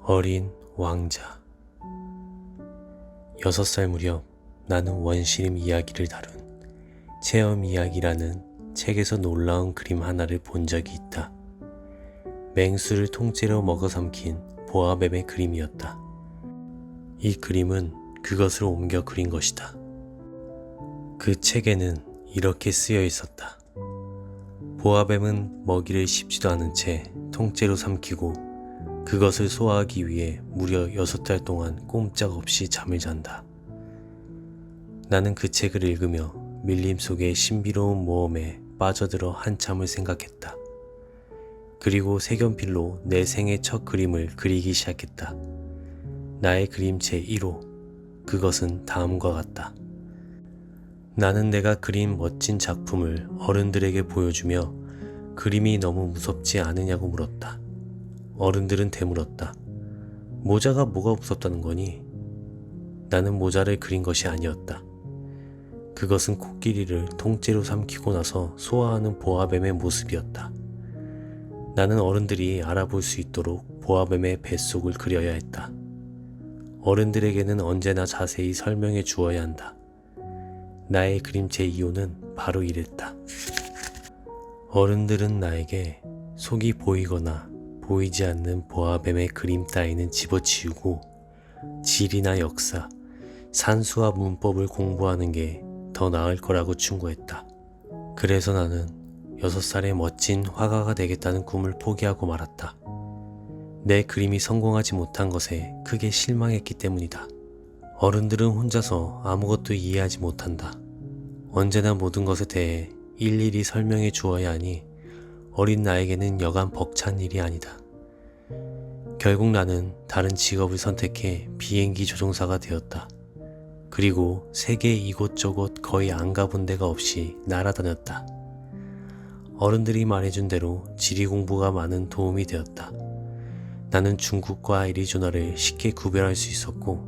어린 왕자. 6살 무렵 나는 원시림 이야기를 다룬 체험 이야기라는 책에서 놀라운 그림 하나를 본 적이 있다. 맹수를 통째로 먹어 삼킨 보아뱀의 그림이었다. 이 그림은 그것을 옮겨 그린 것이다. 그 책에는 이렇게 쓰여 있었다. 보아뱀은 먹이를 씹지도 않은 채 통째로 삼키고 그것을 소화하기 위해 무려 6달 동안 꼼짝없이 잠을 잔다. 나는 그 책을 읽으며 밀림 속의 신비로운 모험에 빠져들어 한참을 생각했다. 그리고 색연필로 내 생애 첫 그림을 그리기 시작했다. 나의 그림체 1호. 그것은 다음과 같다. 나는 내가 그린 멋진 작품을 어른들에게 보여주며 그림이 너무 무섭지 않으냐고 물었다. 어른들은 되물었다. 모자가 뭐가 무섭다는 거니? 나는 모자를 그린 것이 아니었다. 그것은 코끼리를 통째로 삼키고 나서 소화하는 보아뱀의 모습이었다. 나는 어른들이 알아볼 수 있도록 보아뱀의 뱃속을 그려야 했다. 어른들에게는 언제나 자세히 설명해 주어야 한다. 나의 그림체 2호는 바로 이랬다. 어른들은 나에게 속이 보이거나 보이지 않는 보아뱀의 그림 따위는 집어치우고 지리나 역사, 산수와 문법을 공부하는 게 더 나을 거라고 충고했다. 그래서 나는 6살의 멋진 화가가 되겠다는 꿈을 포기하고 말았다. 내 그림이 성공하지 못한 것에 크게 실망했기 때문이다. 어른들은 혼자서 아무것도 이해하지 못한다. 언제나 모든 것에 대해 일일이 설명해 주어야 하니 어린 나에게는 여간 벅찬 일이 아니다. 결국 나는 다른 직업을 선택해 비행기 조종사가 되었다. 그리고 세계 이곳저곳 거의 안 가본 데가 없이 날아다녔다. 어른들이 말해준 대로 지리 공부가 많은 도움이 되었다. 나는 중국과 애리조나를 쉽게 구별할 수 있었고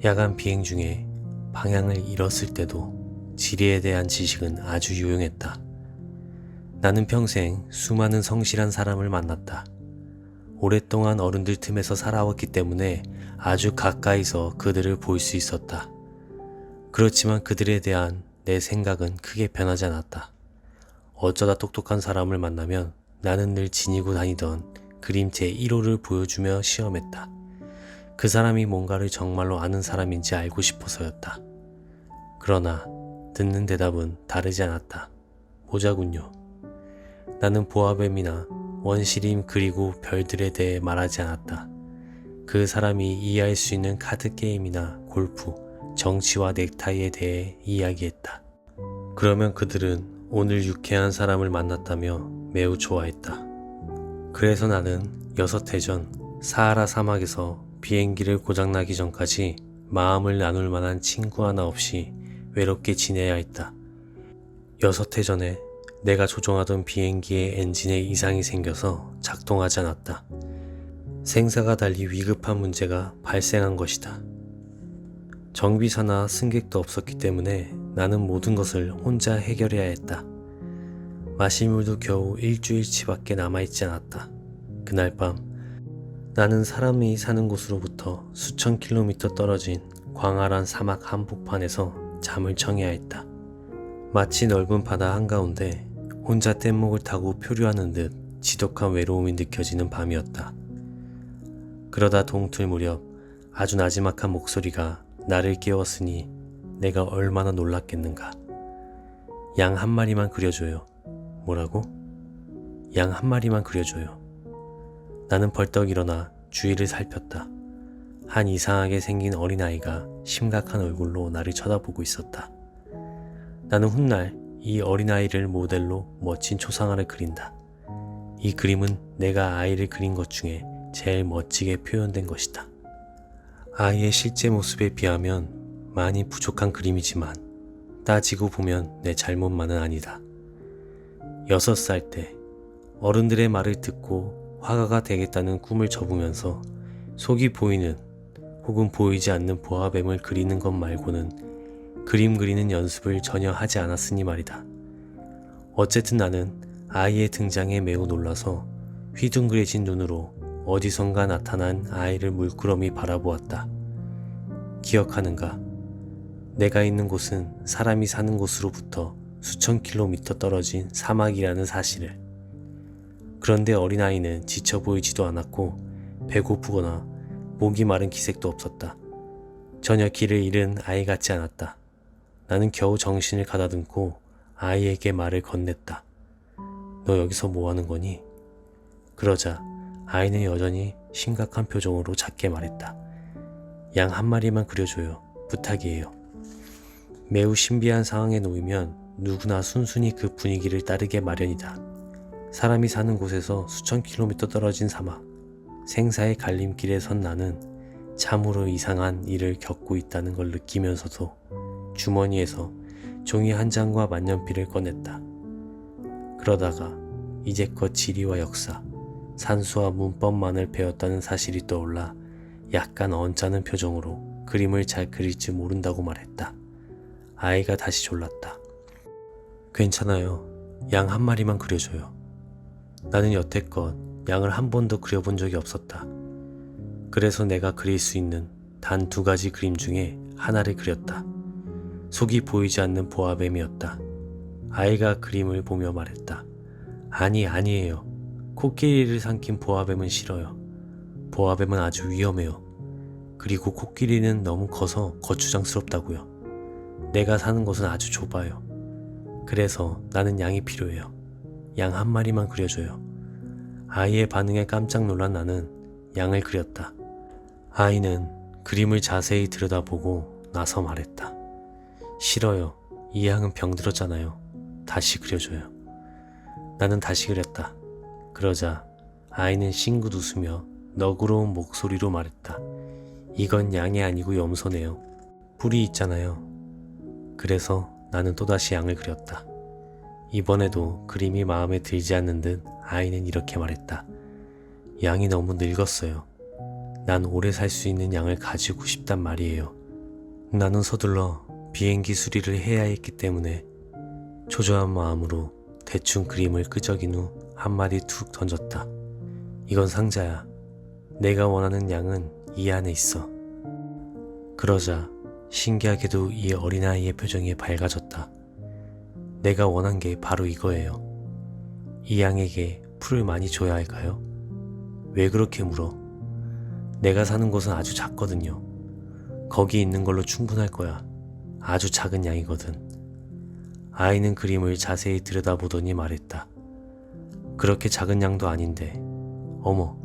야간 비행 중에 방향을 잃었을 때도 지리에 대한 지식은 아주 유용했다. 나는 평생 수많은 성실한 사람을 만났다. 오랫동안 어른들 틈에서 살아왔기 때문에 아주 가까이서 그들을 볼 수 있었다. 그렇지만 그들에 대한 내 생각은 크게 변하지 않았다. 어쩌다 똑똑한 사람을 만나면 나는 늘 지니고 다니던 그림체 1호를 보여주며 시험했다. 그 사람이 뭔가를 정말로 아는 사람인지 알고 싶어서였다. 그러나 듣는 대답은 다르지 않았다. 모자군요. 나는 보아뱀이나 원시림 그리고 별들에 대해 말하지 않았다. 그 사람이 이해할 수 있는 카드게임이나 골프, 정치와 넥타이에 대해 이야기했다. 그러면 그들은 오늘 유쾌한 사람을 만났다며 매우 좋아했다. 그래서 나는 6해 전 사하라 사막에서 비행기를 고장나기 전까지 마음을 나눌 만한 친구 하나 없이 외롭게 지내야 했다. 6해 전에 내가 조종하던 비행기의 엔진에 이상이 생겨서 작동하지 않았다. 생사가 달리 위급한 문제가 발생한 것이다. 정비사나 승객도 없었기 때문에 나는 모든 것을 혼자 해결해야 했다. 마실 물도 겨우 일주일치밖에 남아있지 않았다. 그날 밤 나는 사람이 사는 곳으로부터 수천 킬로미터 떨어진 광활한 사막 한복판에서 잠을 청해야 했다. 마치 넓은 바다 한가운데 혼자 뗏목을 타고 표류하는 듯 지독한 외로움이 느껴지는 밤이었다. 그러다 동틀 무렵 아주 나지막한 목소리가 나를 깨웠으니 내가 얼마나 놀랐겠는가. 양 한 마리만 그려줘요. 뭐라고? 양 한 마리만 그려줘요. 나는 벌떡 일어나 주위를 살폈다. 한 이상하게 생긴 어린아이가 심각한 얼굴로 나를 쳐다보고 있었다. 나는 훗날 이 어린아이를 모델로 멋진 초상화를 그린다. 이 그림은 내가 아이를 그린 것 중에 제일 멋지게 표현된 것이다. 아이의 실제 모습에 비하면 많이 부족한 그림이지만 따지고 보면 내 잘못만은 아니다. 6살 때 어른들의 말을 듣고 화가가 되겠다는 꿈을 접으면서 속이 보이는 혹은 보이지 않는 보아뱀을 그리는 것 말고는 그림 그리는 연습을 전혀 하지 않았으니 말이다. 어쨌든 나는 아이의 등장에 매우 놀라서 휘둥그레진 눈으로 어디선가 나타난 아이를 물끄러미 바라보았다. 기억하는가? 내가 있는 곳은 사람이 사는 곳으로부터 수천 킬로미터 떨어진 사막이라는 사실을. 그런데 어린아이는 지쳐 보이지도 않았고 배고프거나 목이 마른 기색도 없었다. 전혀 길을 잃은 아이 같지 않았다. 나는 겨우 정신을 가다듬고 아이에게 말을 건넸다. 너 여기서 뭐 하는 거니? 그러자 아이는 여전히 심각한 표정으로 작게 말했다. 양 한 마리만 그려줘요. 부탁이에요. 매우 신비한 상황에 놓이면 누구나 순순히 그 분위기를 따르게 마련이다. 사람이 사는 곳에서 수천 킬로미터 떨어진 사막, 생사의 갈림길에 선 나는 참으로 이상한 일을 겪고 있다는 걸 느끼면서도 주머니에서 종이 한 장과 만년필을 꺼냈다. 그러다가 이제껏 지리와 역사, 산수와 문법만을 배웠다는 사실이 떠올라 약간 언짢은 표정으로 그림을 잘 그릴 줄 모른다고 말했다. 아이가 다시 졸랐다. 괜찮아요. 양 한 마리만 그려줘요. 나는 여태껏 양을 한 번도 그려본 적이 없었다. 그래서 내가 그릴 수 있는 단 2가지 그림 중에 하나를 그렸다. 속이 보이지 않는 보아뱀이었다. 아이가 그림을 보며 말했다. 아니에요. 코끼리를 삼킨 보아뱀은 싫어요. 보아뱀은 아주 위험해요. 그리고 코끼리는 너무 커서 거추장스럽다고요. 내가 사는 곳은 아주 좁아요. 그래서 나는 양이 필요해요. 양 한 마리만 그려줘요. 아이의 반응에 깜짝 놀란 나는 양을 그렸다. 아이는 그림을 자세히 들여다보고 나서 말했다. 싫어요. 이 양은 병들었잖아요. 다시 그려줘요. 나는 다시 그렸다. 그러자 아이는 싱긋 웃으며 너그러운 목소리로 말했다. 이건 양이 아니고 염소네요. 뿔이 있잖아요. 그래서 나는 또다시 양을 그렸다. 이번에도 그림이 마음에 들지 않는 듯 아이는 이렇게 말했다. 양이 너무 늙었어요. 난 오래 살 수 있는 양을 가지고 싶단 말이에요. 나는 서둘러 비행기 수리를 해야 했기 때문에 초조한 마음으로 대충 그림을 끄적인 후 한 마디 툭 던졌다. 이건 상자야. 내가 원하는 양은 이 안에 있어. 그러자 신기하게도 이 어린아이의 표정이 밝아졌다. 내가 원한 게 바로 이거예요. 이 양에게 풀을 많이 줘야 할까요? 왜 그렇게 물어? 내가 사는 곳은 아주 작거든요. 거기 있는 걸로 충분할 거야. 아주 작은 양이거든. 아이는 그림을 자세히 들여다보더니 말했다. 그렇게 작은 양도 아닌데. 어머,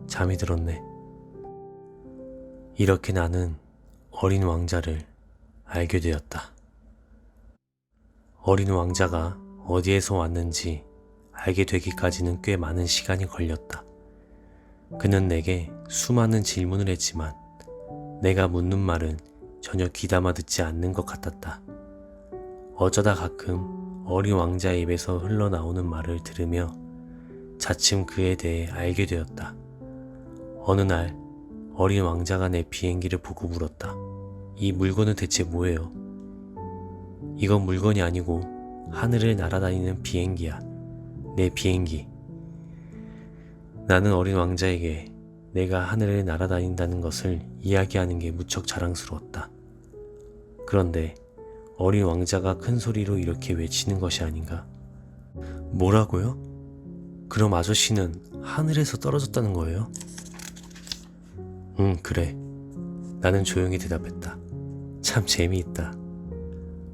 잠이 들었네. 이렇게 나는 어린 왕자를 알게 되었다. 어린 왕자가 어디에서 왔는지 알게 되기까지는 꽤 많은 시간이 걸렸다. 그는 내게 수많은 질문을 했지만 내가 묻는 말은 전혀 귀담아 듣지 않는 것 같았다. 어쩌다 가끔 어린 왕자의 입에서 흘러나오는 말을 들으며 차츰 그에 대해 알게 되었다. 어느 날 어린 왕자가 내 비행기를 보고 물었다. 이 물건은 대체 뭐예요? 이건 물건이 아니고 하늘을 날아다니는 비행기야. 내 비행기. 나는 어린 왕자에게 내가 하늘을 날아다닌다는 것을 이야기하는 게 무척 자랑스러웠다. 그런데 어린 왕자가 큰 소리로 이렇게 외치는 것이 아닌가? 뭐라고요? 그럼 아저씨는 하늘에서 떨어졌다는 거예요? 응, 그래. 나는 조용히 대답했다. 참 재미있다.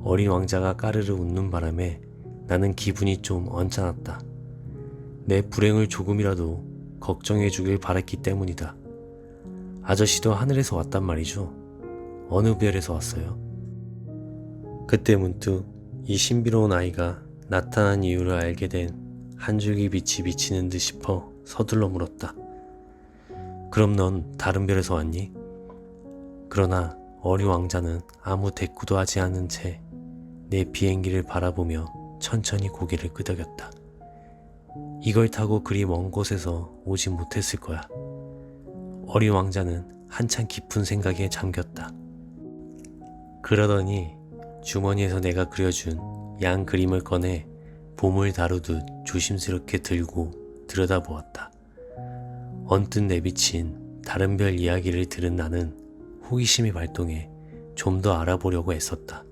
어린 왕자가 까르르 웃는 바람에 나는 기분이 좀 언짢았다. 내 불행을 조금이라도 걱정해 주길 바랬기 때문이다. 아저씨도 하늘에서 왔단 말이죠. 어느 별에서 왔어요? 그때 문득 이 신비로운 아이가 나타난 이유를 알게 된 한 줄기 빛이 비치는 듯 싶어 서둘러 물었다. 그럼 넌 다른 별에서 왔니? 그러나 어린 왕자는 아무 대꾸도 하지 않은 채 내 비행기를 바라보며 천천히 고개를 끄덕였다. 이걸 타고 그리 먼 곳에서 오지 못했을 거야. 어린 왕자는 한참 깊은 생각에 잠겼다. 그러더니 주머니에서 내가 그려준 양 그림을 꺼내 봄을 다루듯 조심스럽게 들고 들여다보았다. 언뜻 내비친 다른 별 이야기를 들은 나는 호기심이 발동해 좀 더 알아보려고 애썼다.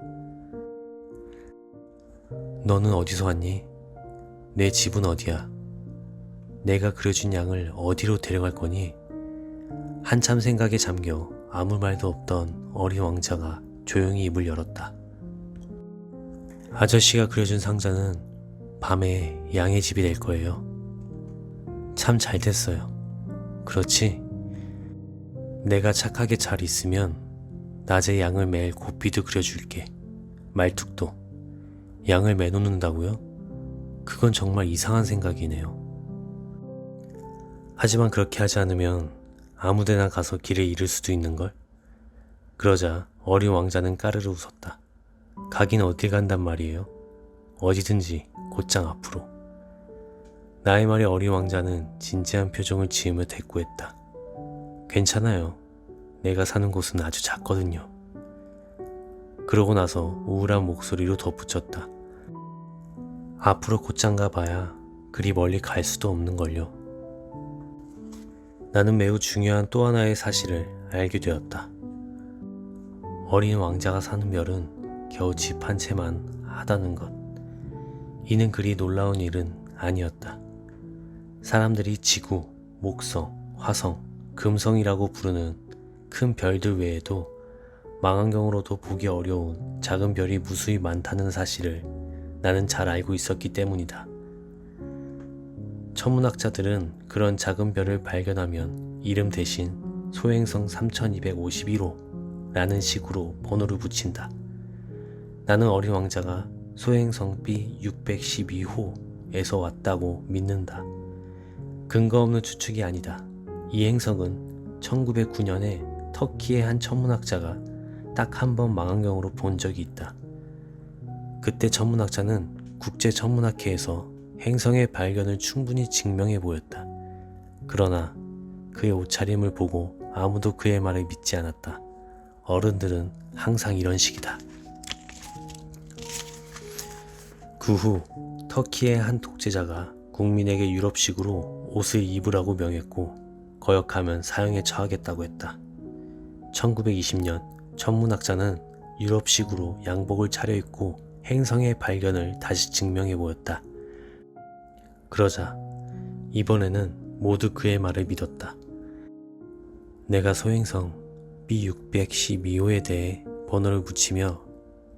너는 어디서 왔니? 내 집은 어디야? 내가 그려준 양을 어디로 데려갈 거니? 한참 생각에 잠겨 아무 말도 없던 어린 왕자가 조용히 입을 열었다. 아저씨가 그려준 상자는 밤에 양의 집이 될 거예요. 참 잘 됐어요. 그렇지? 내가 착하게 잘 있으면 낮에 양을 매일 고삐도 그려줄게. 말뚝도. 양을 매놓는다고요? 그건 정말 이상한 생각이네요. 하지만 그렇게 하지 않으면 아무데나 가서 길을 잃을 수도 있는걸? 그러자 어린 왕자는 까르르 웃었다. 가긴 어딜 간단 말이에요? 어디든지 곧장 앞으로. 나의 말에 어린 왕자는 진지한 표정을 지으며 대꾸했다. 괜찮아요. 내가 사는 곳은 아주 작거든요. 그러고 나서 우울한 목소리로 덧붙였다. 앞으로 곧장 가봐야 그리 멀리 갈 수도 없는걸요. 나는 매우 중요한 또 하나의 사실을 알게 되었다. 어린 왕자가 사는 별은 겨우 집 한 채만 하다는 것. 이는 그리 놀라운 일은 아니었다. 사람들이 지구, 목성, 화성, 금성이라고 부르는 큰 별들 외에도 망원경으로도 보기 어려운 작은 별이 무수히 많다는 사실을 나는 잘 알고 있었기 때문이다. 천문학자들은 그런 작은 별을 발견하면 이름 대신 소행성 3251호라는 식으로 번호를 붙인다. 나는 어린 왕자가 소행성 B612호에서 왔다고 믿는다. 근거 없는 추측이 아니다. 이 행성은 1909년에 터키의 한 천문학자가 딱 한 번 망원경으로 본 적이 있다. 그때 천문학자는 국제천문학회에서 행성의 발견을 충분히 증명해 보였다. 그러나 그의 옷차림을 보고 아무도 그의 말을 믿지 않았다. 어른들은 항상 이런 식이다. 그 후 터키의 한 독재자가 국민에게 유럽식으로 옷을 입으라고 명했고 거역하면 사형에 처하겠다고 했다. 1920년 천문학자는 유럽식으로 양복을 차려입고 행성의 발견을 다시 증명해 보였다. 그러자 이번에는 모두 그의 말을 믿었다. 내가 소행성 B612호에 대해 번호를 붙이며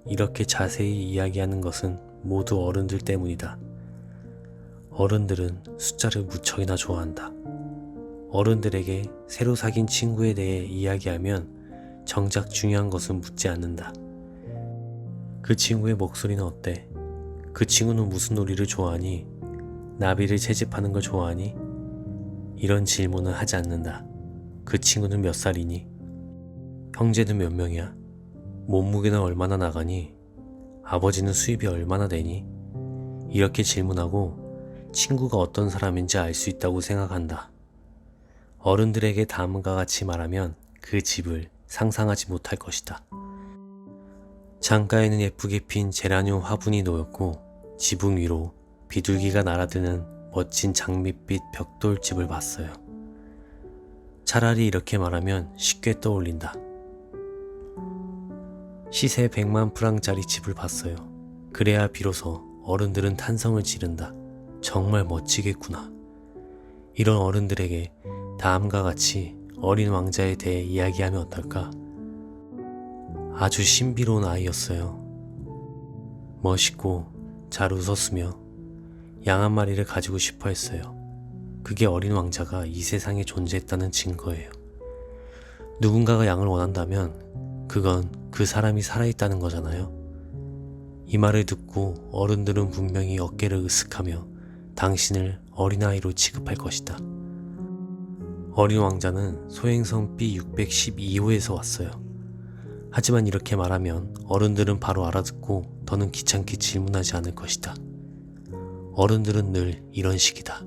이렇게 자세히 이야기하는 것은 모두 어른들 때문이다. 어른들은 숫자를 무척이나 좋아한다. 어른들에게 새로 사귄 친구에 대해 이야기하면 정작 중요한 것은 묻지 않는다. 그 친구의 목소리는 어때? 그 친구는 무슨 놀이를 좋아하니? 나비를 채집하는 걸 좋아하니? 이런 질문은 하지 않는다. 그 친구는 몇 살이니? 형제는 몇 명이야? 몸무게는 얼마나 나가니? 아버지는 수입이 얼마나 되니? 이렇게 질문하고 친구가 어떤 사람인지 알 수 있다고 생각한다. 어른들에게 다음과 같이 말하면 그 집을 상상하지 못할 것이다. 창가에는 예쁘게 핀 제라늄 화분이 놓였고 지붕 위로 비둘기가 날아드는 멋진 장밋빛 벽돌집을 봤어요. 차라리 이렇게 말하면 쉽게 떠올린다. 시세 100만 프랑짜리 집을 봤어요. 그래야 비로소 어른들은 탄성을 지른다. 정말 멋지겠구나. 이런 어른들에게 다음과 같이 어린 왕자에 대해 이야기하면 어떨까? 아주 신비로운 아이였어요. 멋있고 잘 웃었으며 양 한 마리를 가지고 싶어 했어요. 그게 어린 왕자가 이 세상에 존재했다는 증거예요. 누군가가 양을 원한다면 그건 그 사람이 살아있다는 거잖아요. 이 말을 듣고 어른들은 분명히 어깨를 으쓱하며 당신을 어린아이로 취급할 것이다. 어린 왕자는 소행성 B612호에서 왔어요. 하지만 이렇게 말하면 어른들은 바로 알아듣고 더는 귀찮게 질문하지 않을 것이다. 어른들은 늘 이런 식이다.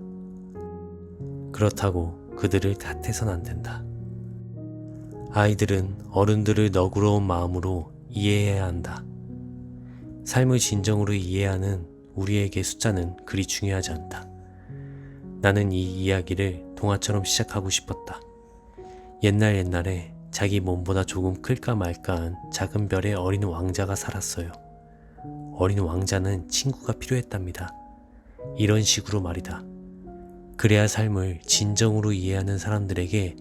그렇다고 그들을 탓해선 안 된다. 아이들은 어른들을 너그러운 마음으로 이해해야 한다. 삶을 진정으로 이해하는 우리에게 숫자는 그리 중요하지 않다. 나는 이 이야기를 동화처럼 시작하고 싶었다. 옛날에 자기 몸보다 조금 클까 말까한 작은 별에 어린 왕자가 살았어요. 어린 왕자는 친구가 필요했답니다. 이런 식으로 말이다. 그래야 삶을 진정으로 이해하는 사람들에게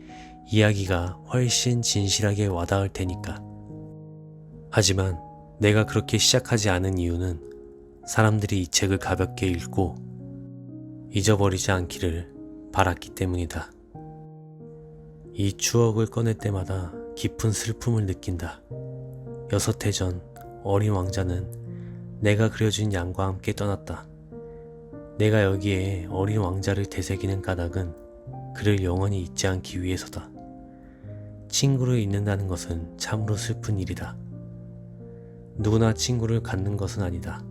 이야기가 훨씬 진실하게 와닿을 테니까. 하지만 내가 그렇게 시작하지 않은 이유는 사람들이 이 책을 가볍게 읽고 잊어버리지 않기를 바랐기 때문이다. 이 추억을 꺼낼 때마다 깊은 슬픔을 느낀다. 6해 전 어린 왕자는 내가 그려준 양과 함께 떠났다. 내가 여기에 어린 왕자를 되새기는 까닭은 그를 영원히 잊지 않기 위해서다. 친구를 잊는다는 것은 참으로 슬픈 일이다. 누구나 친구를 갖는 것은 아니다.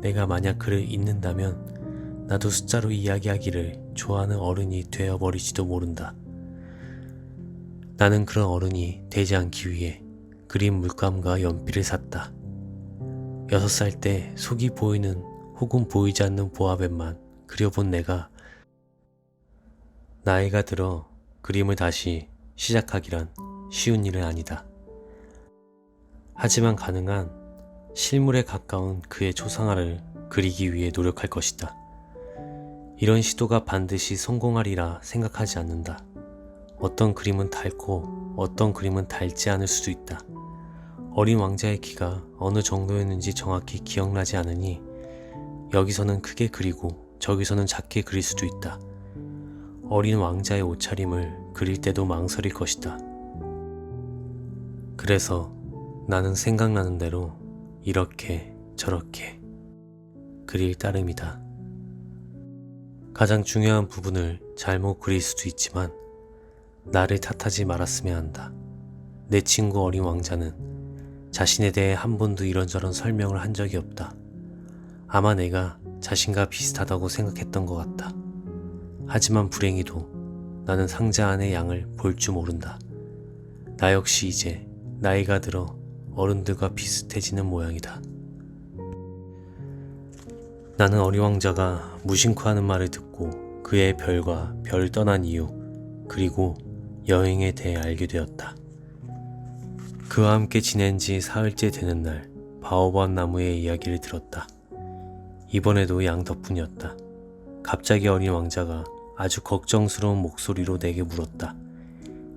내가 만약 그를 잊는다면 나도 숫자로 이야기하기를 좋아하는 어른이 되어버릴지도 모른다. 나는 그런 어른이 되지 않기 위해 그림 물감과 연필을 샀다. 6살 때 속이 보이는 혹은 보이지 않는 보아뱀만 그려본 내가 나이가 들어 그림을 다시 시작하기란 쉬운 일은 아니다. 하지만 가능한 실물에 가까운 그의 초상화를 그리기 위해 노력할 것이다. 이런 시도가 반드시 성공하리라 생각하지 않는다. 어떤 그림은 닳고 어떤 그림은 닳지 않을 수도 있다. 어린 왕자의 키가 어느 정도였는지 정확히 기억나지 않으니 여기서는 크게 그리고 저기서는 작게 그릴 수도 있다. 어린 왕자의 옷차림을 그릴 때도 망설일 것이다. 그래서 나는 생각나는 대로 이렇게 저렇게 그릴 따름이다. 가장 중요한 부분을 잘못 그릴 수도 있지만 나를 탓하지 말았으면 한다. 내 친구 어린 왕자는 자신에 대해 한 번도 이런저런 설명을 한 적이 없다. 아마 내가 자신과 비슷하다고 생각했던 것 같다. 하지만 불행히도 나는 상자 안의 양을 볼 줄 모른다. 나 역시 이제 나이가 들어 어른들과 비슷해지는 모양이다. 나는 어린 왕자가 무심코 하는 말을 듣고 그의 별과 별 떠난 이유 그리고 여행에 대해 알게 되었다. 그와 함께 지낸 지 사흘째 되는 날 바오밥 나무의 이야기를 들었다. 이번에도 양 덕분이었다. 갑자기 어린 왕자가 아주 걱정스러운 목소리로 내게 물었다.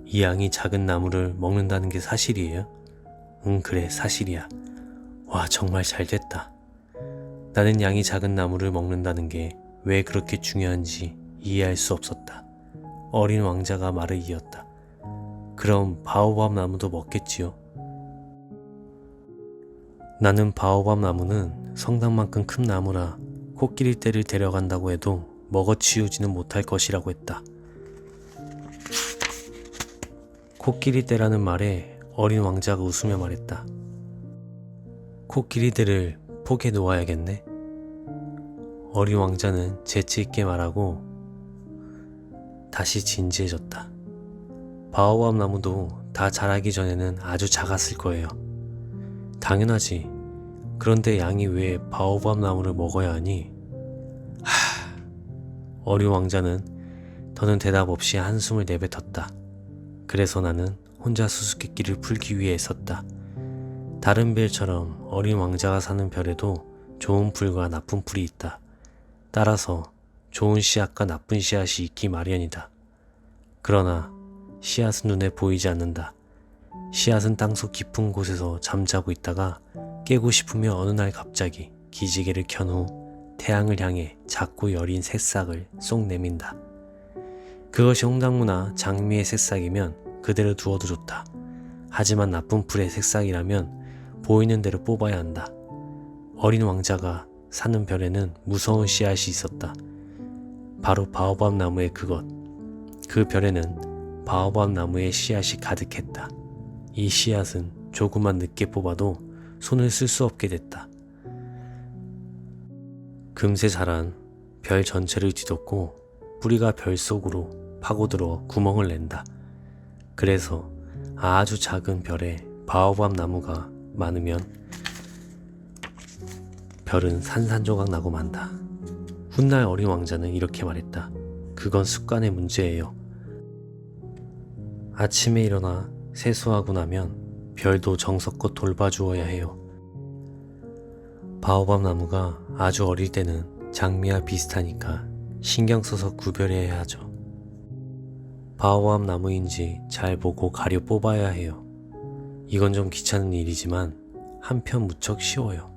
이 양이 작은 나무를 먹는다는 게 사실이에요? 응, 그래, 사실이야. 와, 정말 잘 됐다. 나는 양이 작은 나무를 먹는다는 게 왜 그렇게 중요한지 이해할 수 없었다. 어린 왕자가 말을 이었다. 그럼 바오밥 나무도 먹겠지요? 나는 바오밥 나무는 성당만큼 큰 나무라 코끼리 떼를 데려간다고 해도 먹어치우지는 못할 것이라고 했다. 코끼리 떼라는 말에 어린 왕자가 웃으며 말했다. 코끼리들을 폭에 놓아야겠네. 어린 왕자는 재치있게 말하고 다시 진지해졌다. 바오밥 나무도 다 자라기 전에는 아주 작았을 거예요. 당연하지. 그런데 양이 왜 바오밥 나무를 먹어야 하니? 어린 왕자는 더는 대답 없이 한숨을 내뱉었다. 그래서 나는 혼자 수수께끼를 풀기 위해 애썼다. 다른 별처럼 어린 왕자가 사는 별에도 좋은 풀과 나쁜 풀이 있다. 따라서 좋은 씨앗과 나쁜 씨앗이 있기 마련이다. 그러나 씨앗은 눈에 보이지 않는다. 씨앗은 땅속 깊은 곳에서 잠자고 있다가 깨고 싶으면 어느 날 갑자기 기지개를 켠 후 태양을 향해 작고 여린 새싹을 쏙 내민다. 그것이 홍당무나 장미의 새싹이면 그대로 두어도 좋다. 하지만 나쁜 풀의 새싹이라면 보이는 대로 뽑아야 한다. 어린 왕자가 사는 별에는 무서운 씨앗이 있었다. 바로 바오밥 나무의 그것. 그 별에는 바오밥 나무의 씨앗이 가득했다. 이 씨앗은 조금만 늦게 뽑아도 손을 쓸 수 없게 됐다. 금세 자란 별 전체를 뒤덮고 뿌리가 별 속으로 파고들어 구멍을 낸다. 그래서 아주 작은 별에 바오밥 나무가 많으면 별은 산산조각 나고 만다. 훗날 어린 왕자는 이렇게 말했다. 그건 습관의 문제예요. 아침에 일어나 세수하고 나면 별도 정성껏 돌봐주어야 해요. 바오밥 나무가 아주 어릴 때는 장미와 비슷하니까 신경 써서 구별해야 하죠. 바오밥 나무인지 잘 보고 가려 뽑아야 해요. 이건 좀 귀찮은 일이지만 한편 무척 쉬워요.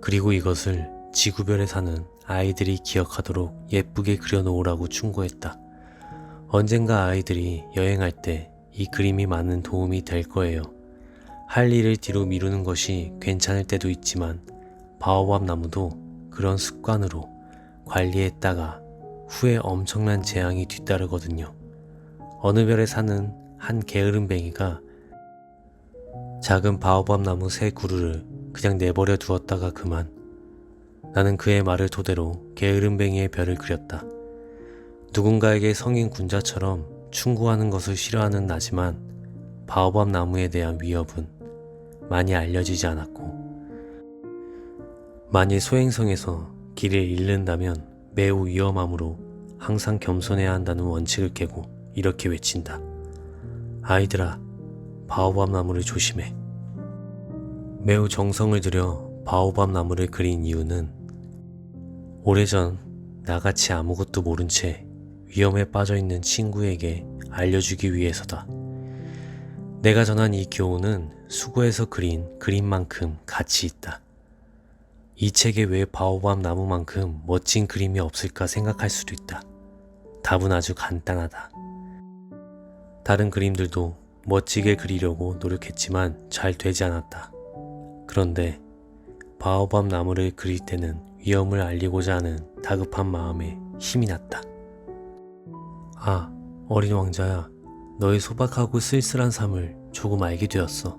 그리고 이것을 지구별에 사는 아이들이 기억하도록 예쁘게 그려놓으라고 충고했다. 언젠가 아이들이 여행할 때 이 그림이 많은 도움이 될 거예요. 할 일을 뒤로 미루는 것이 괜찮을 때도 있지만 바오밥 나무도 그런 습관으로 관리했다가 후에 엄청난 재앙이 뒤따르거든요. 어느 별에 사는 한 게으름뱅이가 작은 바오밥 나무 새 그루를 그냥 내버려 두었다가 그만. 나는 그의 말을 토대로 게으름뱅이의 별을 그렸다. 누군가에게 성인 군자처럼 충고하는 것을 싫어하는 나지만 바오밥 나무에 대한 위협은 많이 알려지지 않았고, 만일 소행성에서 길을 잃는다면 매우 위험하므로 항상 겸손해야 한다는 원칙을 깨고 이렇게 외친다. 아이들아, 바오밥 나무를 조심해. 매우 정성을 들여 바오밥 나무를 그린 이유는 오래전 나같이 아무것도 모른 채 위험에 빠져있는 친구에게 알려주기 위해서다. 내가 전한 이 교훈은 수고해서 그린 그림만큼 가치 있다. 이 책에 왜 바오밥 나무만큼 멋진 그림이 없을까 생각할 수도 있다. 답은 아주 간단하다. 다른 그림들도 멋지게 그리려고 노력했지만 잘 되지 않았다. 그런데 바오밥 나무를 그릴 때는 위험을 알리고자 하는 다급한 마음에 힘이 났다. 아, 어린 왕자야, 너의 소박하고 쓸쓸한 삶을 조금 알게 되었어.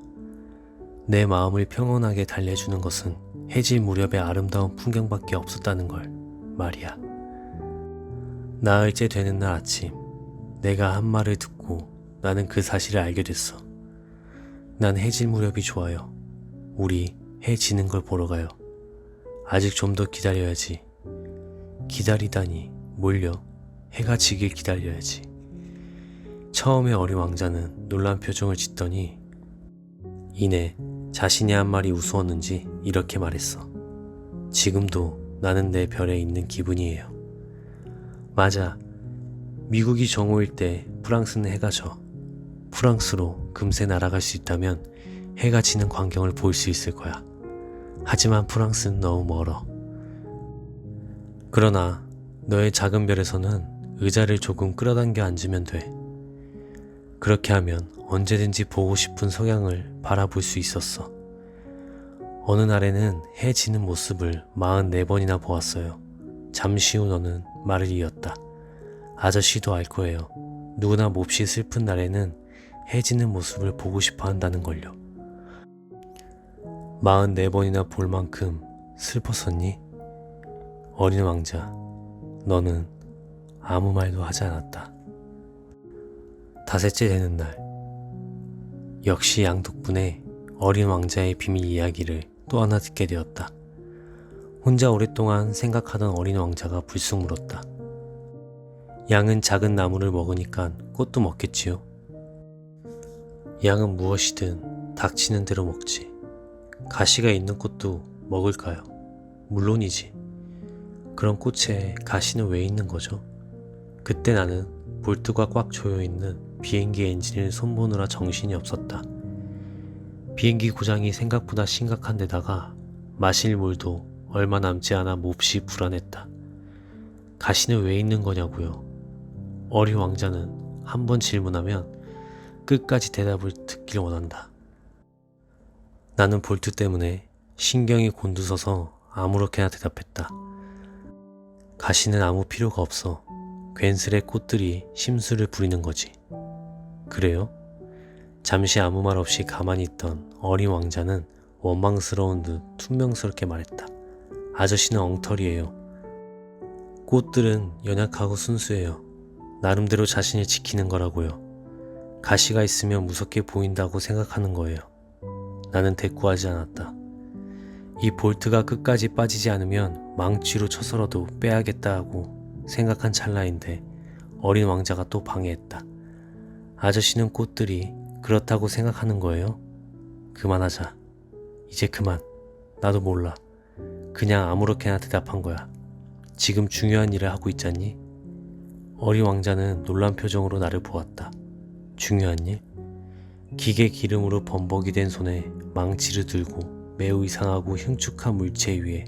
내 마음을 평온하게 달래주는 것은 해질 무렵의 아름다운 풍경밖에 없었다는 걸 말이야. 나흘째 되는 날 아침, 내가 한 말을 듣고 나는 그 사실을 알게 됐어. 난 해질 무렵이 좋아요. 우리 해 지는 걸 보러 가요. 아직 좀 더 기다려야지. 기다리다니 뭘요? 해가 지길 기다려야지. 처음에 어린 왕자는 놀란 표정을 짓더니 이내 자신이 한 말이 우스웠는지 이렇게 말했어. 지금도 나는 내 별에 있는 기분이에요. 맞아. 미국이 정오일 때 프랑스는 해가 져. 프랑스로 금세 날아갈 수 있다면 해가 지는 광경을 볼 수 있을 거야. 하지만 프랑스는 너무 멀어. 그러나 너의 작은 별에서는 의자를 조금 끌어당겨 앉으면 돼. 그렇게 하면 언제든지 보고 싶은 석양을 바라볼 수 있었어. 어느 날에는 해 지는 모습을 44번이나 보았어요. 잠시 후 너는 말을 이었다. 아저씨도 알 거예요. 누구나 몹시 슬픈 날에는 해 지는 모습을 보고 싶어 한다는 걸요. 44번이나 볼 만큼 슬펐었니? 어린 왕자, 너는 아무 말도 하지 않았다. 닷새째 되는 날, 역시 양 덕분에 어린 왕자의 비밀 이야기를 또 하나 듣게 되었다. 혼자 오랫동안 생각하던 어린 왕자가 불쑥 물었다. 양은 작은 나무를 먹으니까 꽃도 먹겠지요? 양은 무엇이든 닥치는 대로 먹지. 가시가 있는 꽃도 먹을까요? 물론이지. 그런 꽃에 가시는 왜 있는 거죠? 그때 나는 볼트가 꽉 조여있는 비행기 엔진을 손보느라 정신이 없었다. 비행기 고장이 생각보다 심각한 데다가 마실 물도 얼마 남지 않아 몹시 불안했다. 가시는 왜 있는 거냐고요? 어린 왕자는 한번 질문하면 끝까지 대답을 듣길 원한다. 나는 볼트 때문에 신경이 곤두서서 아무렇게나 대답했다. 가시는 아무 필요가 없어. 괜스레 꽃들이 심술을 부리는 거지. 그래요? 잠시 아무 말 없이 가만히 있던 어린 왕자는 원망스러운 듯 퉁명스럽게 말했다. 아저씨는 엉터리예요. 꽃들은 연약하고 순수해요. 나름대로 자신을 지키는 거라고요. 가시가 있으면 무섭게 보인다고 생각하는 거예요. 나는 대꾸하지 않았다. 이 볼트가 끝까지 빠지지 않으면 망치로 쳐서라도 빼야겠다 하고 생각한 찰나인데 어린 왕자가 또 방해했다. 아저씨는 꽃들이 그렇다고 생각하는 거예요? 그만하자. 이제 그만. 나도 몰라. 그냥 아무렇게나 대답한 거야. 지금 중요한 일을 하고 있잖니? 어린 왕자는 놀란 표정으로 나를 보았다. 중요한 일? 기계 기름으로 범벅이 된 손에 망치를 들고 매우 이상하고 흉측한 물체 위에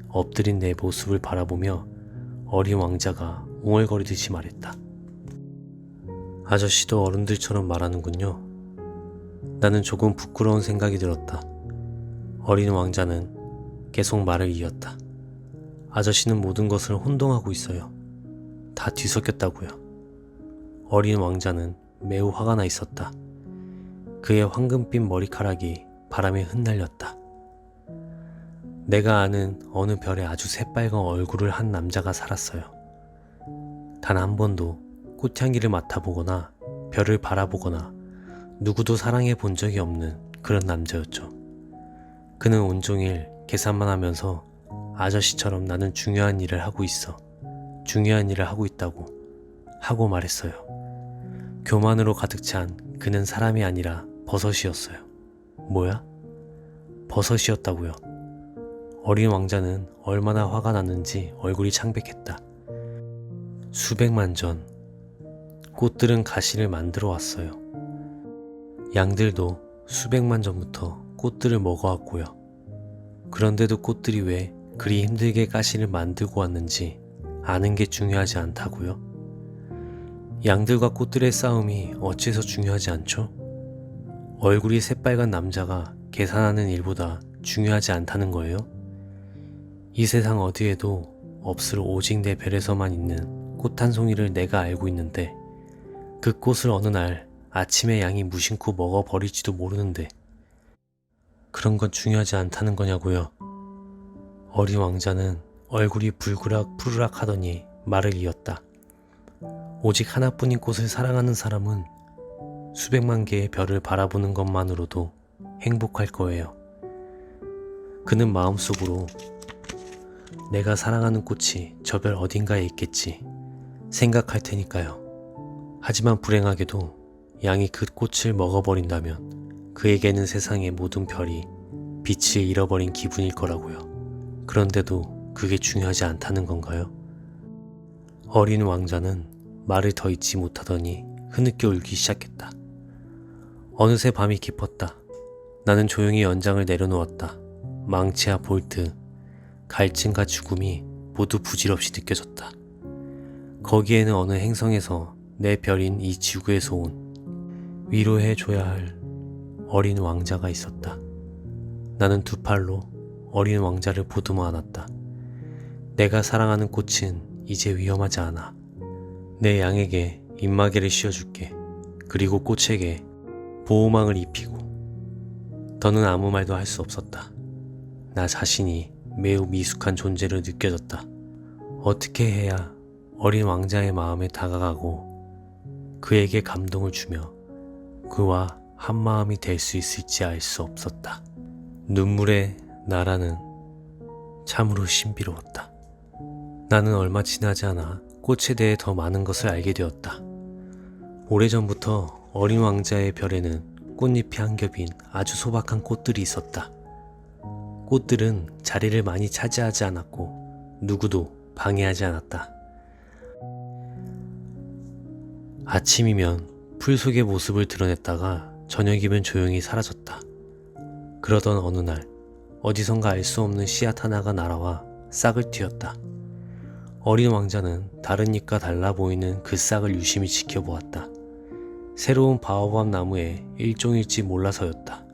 엎드린 내 모습을 바라보며 어린 왕자가 웅얼거리듯이 말했다. 아저씨도 어른들처럼 말하는군요. 나는 조금 부끄러운 생각이 들었다. 어린 왕자는 계속 말을 이었다. 아저씨는 모든 것을 혼동하고 있어요. 다 뒤섞였다고요. 어린 왕자는 매우 화가 나 있었다. 그의 황금빛 머리카락이 바람에 흩날렸다. 내가 아는 어느 별에 아주 새빨간 얼굴을 한 남자가 살았어요. 단 한 번도 꽃향기를 맡아보거나 별을 바라보거나 누구도 사랑해 본 적이 없는 그런 남자였죠. 그는 온종일 계산만 하면서 아저씨처럼 나는 중요한 일을 하고 있어. 중요한 일을 하고 있다고 하고 말했어요. 교만으로 가득 찬 그는 사람이 아니라 버섯이었어요. 뭐야? 버섯이었다고요. 어린 왕자는 얼마나 화가 났는지 얼굴이 창백했다. 수백만 전 꽃들은 가시를 만들어 왔어요. 양들도 수백만 전부터 꽃들을 먹어왔고요. 그런데도 꽃들이 왜 그리 힘들게 가시를 만들고 왔는지 아는 게 중요하지 않다고요? 양들과 꽃들의 싸움이 어째서 중요하지 않죠? 얼굴이 새빨간 남자가 계산하는 일보다 중요하지 않다는 거예요? 이 세상 어디에도 없을 오직 내 별에서만 있는 꽃 한 송이를 내가 알고 있는데 그 꽃을 어느 날 아침에 양이 무심코 먹어버릴지도 모르는데 그런 건 중요하지 않다는 거냐고요. 어린 왕자는 얼굴이 불그락 푸르락 하더니 말을 이었다. 오직 하나뿐인 꽃을 사랑하는 사람은 수백만 개의 별을 바라보는 것만으로도 행복할 거예요. 그는 마음속으로 내가 사랑하는 꽃이 저 별 어딘가에 있겠지 생각할 테니까요. 하지만 불행하게도 양이 그 꽃을 먹어버린다면 그에게는 세상의 모든 별이 빛을 잃어버린 기분일 거라고요. 그런데도 그게 중요하지 않다는 건가요? 어린 왕자는 말을 더 잇지 못하더니 흐느껴 울기 시작했다. 어느새 밤이 깊었다. 나는 조용히 연장을 내려놓았다. 망치와 볼트, 갈증과 죽음이 모두 부질없이 느껴졌다. 거기에는 어느 행성에서 내 별인 이 지구에서 온 위로해줘야 할 어린 왕자가 있었다. 나는 두 팔로 어린 왕자를 보듬어 안았다. 내가 사랑하는 꽃은 이제 위험하지 않아. 내 양에게 입마개를 씌워줄게. 그리고 꽃에게 보호망을 입히고. 더는 아무 말도 할 수 없었다. 나 자신이 매우 미숙한 존재로 느껴졌다. 어떻게 해야 어린 왕자의 마음에 다가가고 그에게 감동을 주며 그와 한마음이 될 수 있을지 알 수 없었다. 눈물의 나라는 참으로 신비로웠다. 나는 얼마 지나지 않아 꽃에 대해 더 많은 것을 알게 되었다. 오래전부터 어린 왕자의 별에는 꽃잎이 한 겹인 아주 소박한 꽃들이 있었다. 꽃들은 자리를 많이 차지하지 않았고 누구도 방해하지 않았다. 아침이면 풀 속의 모습을 드러냈다가 저녁이면 조용히 사라졌다. 그러던 어느 날 어디선가 알 수 없는 씨앗 하나가 날아와 싹을 틔웠다. 어린 왕자는 다른 잎과 달라 보이는 그 싹을 유심히 지켜보았다. 새로운 바오밥 나무의 일종일지 몰라서였다.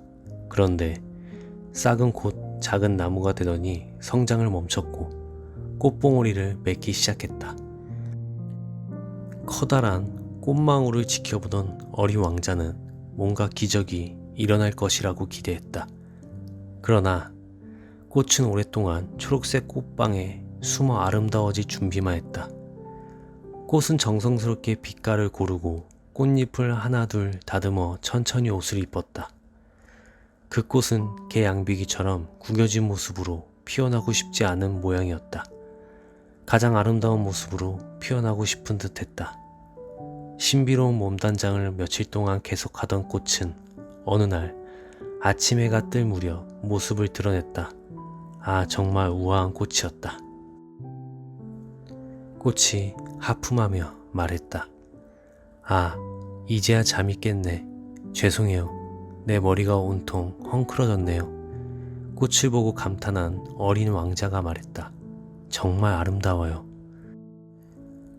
그런데 싹은 곧 작은 나무가 되더니 성장을 멈췄고 꽃봉오리를 맺기 시작했다. 커다란 꽃망울을 지켜보던 어린 왕자는 뭔가 기적이 일어날 것이라고 기대했다. 그러나 꽃은 오랫동안 초록색 꽃방에 숨어 아름다워질 준비만 했다. 꽃은 정성스럽게 빛깔을 고르고 꽃잎을 하나둘 다듬어 천천히 옷을 입었다. 그 꽃은 개 양비기처럼 구겨진 모습으로 피어나고 싶지 않은 모양이었다. 가장 아름다운 모습으로 표현하고 싶은 듯 했다. 신비로운 몸단장을 며칠 동안 계속하던 꽃은 어느 날 아침 해가 뜰 무렵 모습을 드러냈다. 아, 정말 우아한 꽃이었다. 꽃이 하품하며 말했다. 아, 이제야 잠이 깼네. 죄송해요. 내 머리가 온통 헝클어졌네요. 꽃을 보고 감탄한 어린 왕자가 말했다. 정말 아름다워요.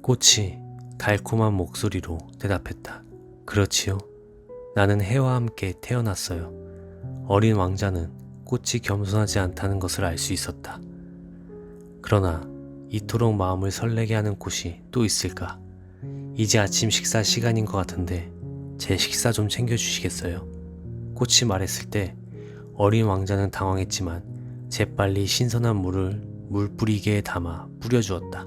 꽃이 달콤한 목소리로 대답했다. 그렇지요. 나는 해와 함께 태어났어요. 어린 왕자는 꽃이 겸손하지 않다는 것을 알 수 있었다. 그러나 이토록 마음을 설레게 하는 꽃이 또 있을까? 이제 아침 식사 시간인 것 같은데 제 식사 좀 챙겨주시겠어요? 꽃이 말했을 때 어린 왕자는 당황했지만 재빨리 신선한 물을 물뿌리개에 담아 뿌려주었다.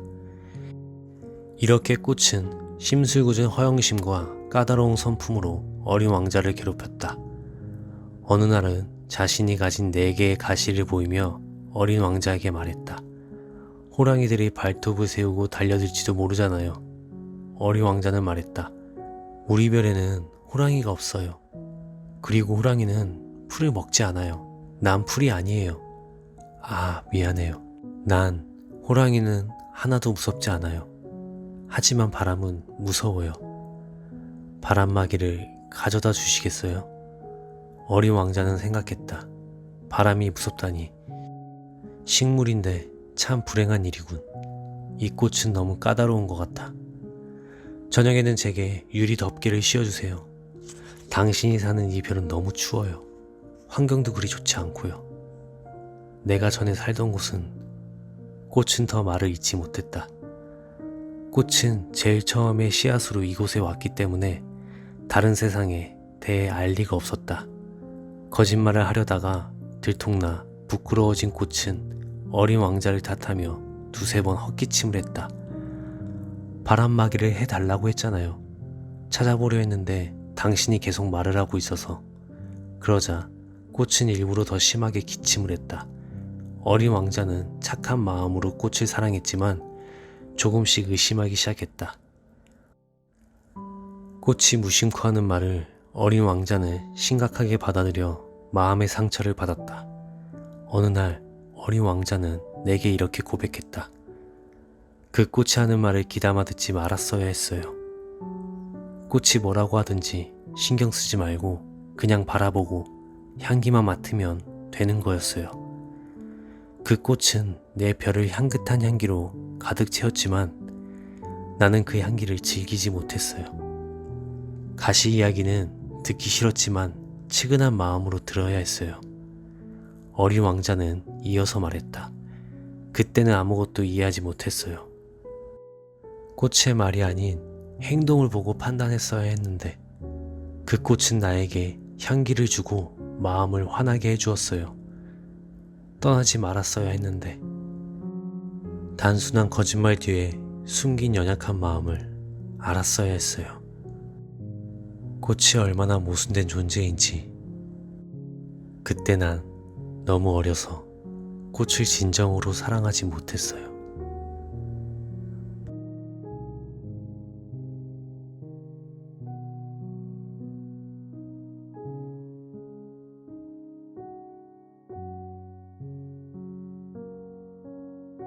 이렇게 꽃은 심술궂은 허영심과 까다로운 성품으로 어린 왕자를 괴롭혔다. 어느 날은 자신이 가진 4개의 가시를 보이며 어린 왕자에게 말했다. 호랑이들이 발톱을 세우고 달려들지도 모르잖아요. 어린 왕자는 말했다. 우리 별에는 호랑이가 없어요. 그리고 호랑이는 풀을 먹지 않아요. 난 풀이 아니에요. 아, 미안해요. 난 호랑이는 하나도 무섭지 않아요. 하지만 바람은 무서워요. 바람막이를 가져다 주시겠어요? 어린 왕자는 생각했다. 바람이 무섭다니. 식물인데 참 불행한 일이군. 이 꽃은 너무 까다로운 것 같아. 저녁에는 제게 유리 덮개를 씌워주세요. 당신이 사는 이 별은 너무 추워요. 환경도 그리 좋지 않고요. 내가 전에 살던 곳은 꽃은 더 말을 잇지 못했다. 꽃은 제일 처음에 씨앗으로 이곳에 왔기 때문에 다른 세상에 대해 알 리가 없었다. 거짓말을 하려다가 들통나 부끄러워진 꽃은 어린 왕자를 탓하며 2-3번 헛기침을 했다. 바람막이를 해달라고 했잖아요. 찾아보려 했는데 당신이 계속 말을 하고 있어서. 그러자 꽃은 일부러 더 심하게 기침을 했다. 어린 왕자는 착한 마음으로 꽃을 사랑했지만 조금씩 의심하기 시작했다. 꽃이 무심코 하는 말을 어린 왕자는 심각하게 받아들여 마음의 상처를 받았다. 어느 날 어린 왕자는 내게 이렇게 고백했다. 그 꽃이 하는 말을 귀담아 듣지 말았어야 했어요. 꽃이 뭐라고 하든지 신경 쓰지 말고 그냥 바라보고 향기만 맡으면 되는 거였어요. 그 꽃은 내 별을 향긋한 향기로 가득 채웠지만 나는 그 향기를 즐기지 못했어요. 가시 이야기는 듣기 싫었지만 측은한 마음으로 들어야 했어요. 어린 왕자는 이어서 말했다. 그때는 아무것도 이해하지 못했어요. 꽃의 말이 아닌 행동을 보고 판단했어야 했는데 그 꽃은 나에게 향기를 주고 마음을 환하게 해주었어요. 떠나지 말았어야 했는데 단순한 거짓말 뒤에 숨긴 연약한 마음을 알았어야 했어요. 꽃이 얼마나 모순된 존재인지. 그때 난 너무 어려서 꽃을 진정으로 사랑하지 못했어요.